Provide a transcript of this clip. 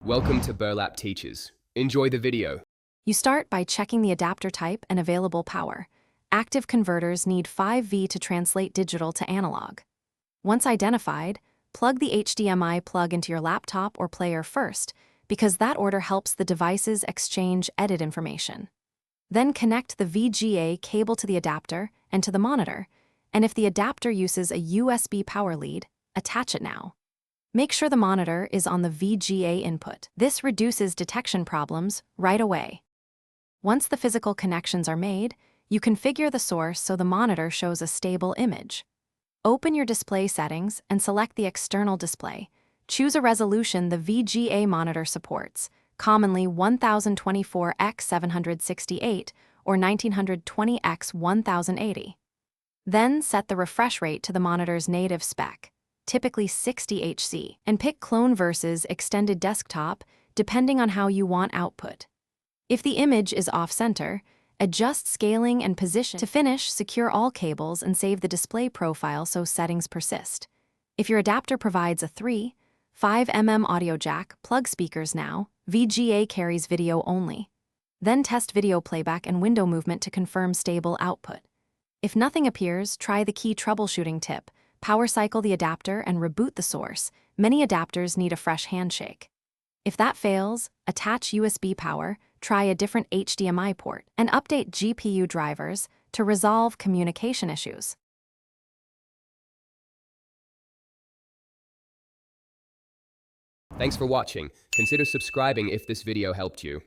Welcome to Burlap Teachers. Enjoy the video. You start by checking the adapter type and available power. Active converters need 5V to translate digital to analog. Once identified, plug the HDMI plug into your laptop or player first, because that order helps the devices exchange edit information. Then connect the VGA cable to the adapter and to the monitor, and if the adapter uses a USB power lead, attach it now. Make sure the monitor is on the VGA input. This reduces detection problems right away. Once the physical connections are made, you configure the source so the monitor shows a stable image. Open your display settings and select the external display. Choose a resolution the VGA monitor supports, commonly 1024x768 or 1920x1080. Then set the refresh rate to the monitor's native spec, typically 60 Hz, and pick Clone versus Extended Desktop depending on how you want output. If the image is off-center, adjust scaling and position. To finish, secure all cables and save the display profile so settings persist. If your adapter provides a 3.5 mm audio jack, plug speakers now. VGA carries video only. Then test video playback and window movement to confirm stable output. If nothing appears, try the key troubleshooting tip. Power cycle the adapter and reboot the source. Many adapters need a fresh handshake. If that fails, attach USB power, try a different HDMI port, and update GPU drivers to resolve communication issues. Thanks for watching. Consider subscribing if this video helped you.